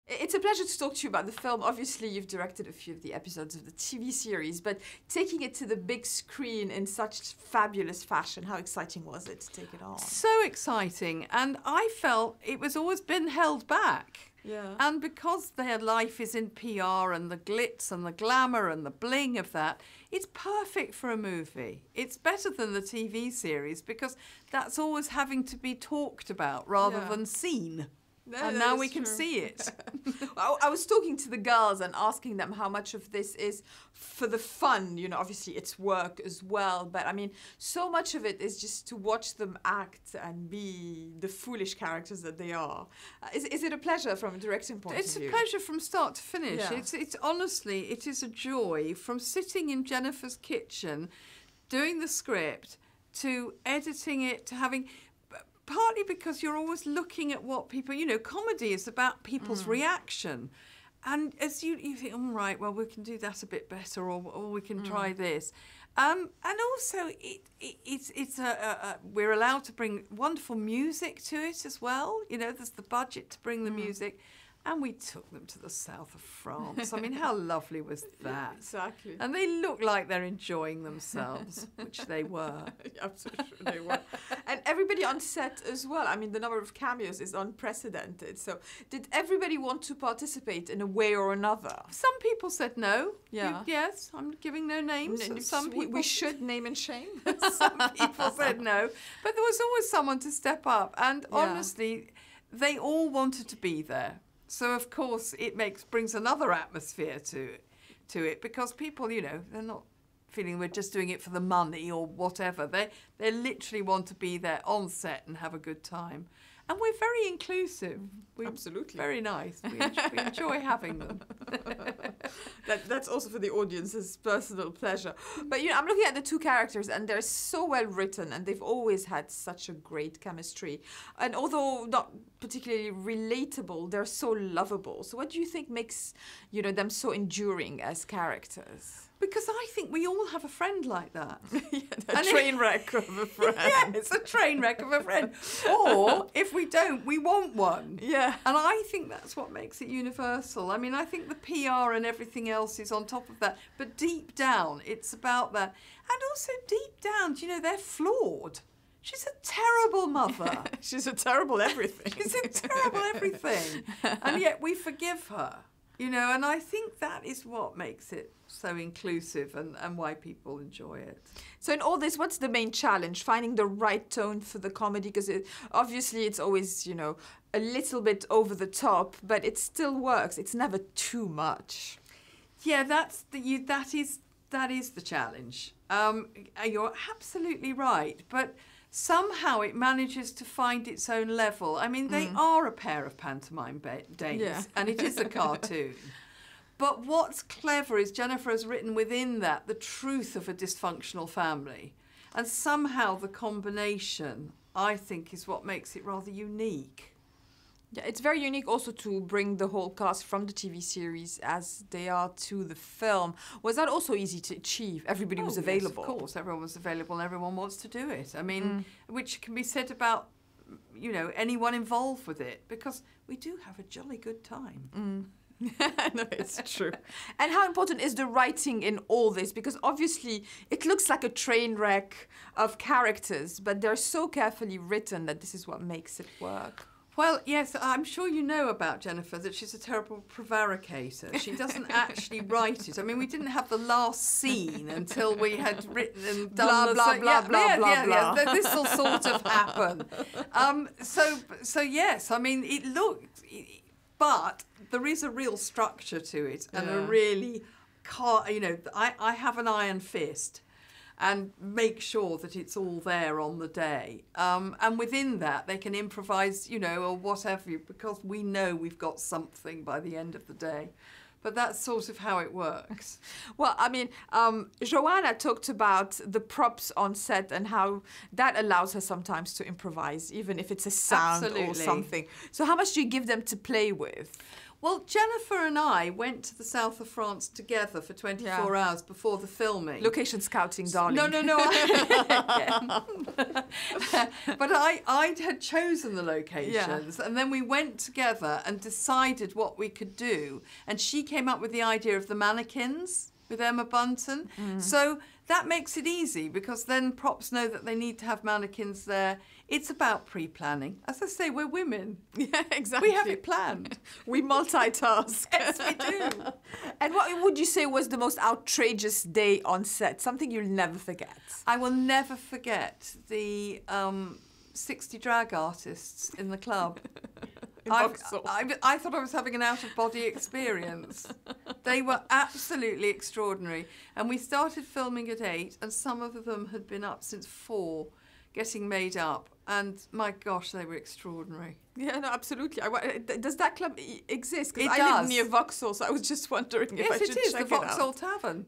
It's a pleasure to talk to you about the film. Obviously, you've directed a few of the episodes of the TV series, but taking it to the big screen in such fabulous fashion, how exciting was it to take it on? So exciting, and I felt it was always been held back. Yeah. And because their life is in PR and the glitz and the glamour and the bling of that, it's perfect for a movie. It's better than the TV series because that's always having to be talked about rather than seen. No, and now we can see it. I was talking to the girls and asking them how much of this is for the fun. You know, obviously it's work as well, but I mean, so much of it is just to watch them act and be the foolish characters that they are. Is it a pleasure from a directing point of view? It's a pleasure from start to finish. Yeah. It's honestly, it is a joy from sitting in Jennifer's kitchen, doing the script, to editing it, to having... Partly because you're always looking at what people, you know, comedy is about people's reaction. And as you think, all right, well, we can do that a bit better, or we can try this. And also, we're allowed to bring wonderful music to it as well. You know, there's the budget to bring the music. And we took them to the south of France. I mean, how lovely was that? Exactly. And they look like they're enjoying themselves, which they were. Absolutely, they were. And everybody on set as well. I mean, the number of cameos is unprecedented. So did everybody want to participate in a way or another? Some people said no. Yeah. Yes, I'm giving no names. Some people... We should name and shame. Some people said no. But there was always someone to step up. And honestly, they all wanted to be there. So, of course, it brings another atmosphere to it because people, you know, they're not feeling we're just doing it for the money or whatever. They literally want to be there on set and have a good time. And we're very inclusive. Absolutely. Very nice. We enjoy having them. That's also for the audience's personal pleasure. But, you know, I'm looking at the two characters and they're so well written and they've always had such a great chemistry. And although not particularly relatable, they're so lovable. So what do you think makes, you know, them so enduring as characters? Because I think we all have a friend like that. A train wreck of a friend. Yeah, it's a train wreck of a friend. Or, if we don't, we want one. Yeah. And I think that's what makes it universal. I mean, I think the PR and everything else is on top of that. But deep down, it's about that. And also deep down, do you know, they're flawed. She's a terrible mother. She's a terrible everything. She's a terrible everything. And yet we forgive her. You know, and I think that is what makes it so inclusive and why people enjoy it. So in all this, what's the main challenge? Finding the right tone for the comedy? Because obviously it's always, you know, a little bit over the top, but it still works. It's never too much. Yeah, that is the challenge. You're absolutely right, but somehow it manages to find its own level. I mean, they are a pair of pantomime dames, and it is a cartoon. But what's clever is Jennifer has written within that the truth of a dysfunctional family. And somehow the combination, I think, is what makes it rather unique. Yeah, it's very unique also to bring the whole cast from the TV series as they are to the film. Was that also easy to achieve? Everybody was available. Yes, of course, everyone was available and everyone wants to do it. I mean, which can be said about, you know, anyone involved with it, because we do have a jolly good time. No, it's true. And how important is the writing in all this? Because obviously it looks like a train wreck of characters, but they're so carefully written that this is what makes it work. Well, yes, I'm sure you know about Jennifer, that she's a terrible prevaricator. She doesn't actually write it. I mean, we didn't have the last scene until we had written and done blah. This will sort of happen. So yes, I mean, it looked... But there is a real structure to it and a really... You know, I have an iron fist and make sure that it's all there on the day. And within that, they can improvise, you know, or whatever, because we know we've got something by the end of the day. But that's sort of how it works. Well, I mean, Joanna talked about the props on set and how that allows her sometimes to improvise, even if it's a sound or something. So how much do you give them to play with? Well, Jennifer and I went to the south of France together for 24 hours before the filming. Location scouting, darling. No. But I had chosen the locations, and then we went together and decided what we could do. And she came up with the idea of the mannequins with Emma Bunton. So that makes it easy, because then props know that they need to have mannequins there. It's about pre-planning. As I say, we're women. Yeah, exactly. We have it planned. We multitask. Yes, we do. And what would you say was the most outrageous day on set? Something you'll never forget? I will never forget the 60 drag artists in the club. I thought I was having an out-of-body experience. They were absolutely extraordinary. And we started filming at 8, and some of them had been up since 4, getting made up. And my gosh, they were extraordinary. Yeah, no, absolutely. Does that club exist? Because It I live does. near Vauxhall, so I was just wondering if I should check it out. Yes, it is, the Vauxhall Tavern.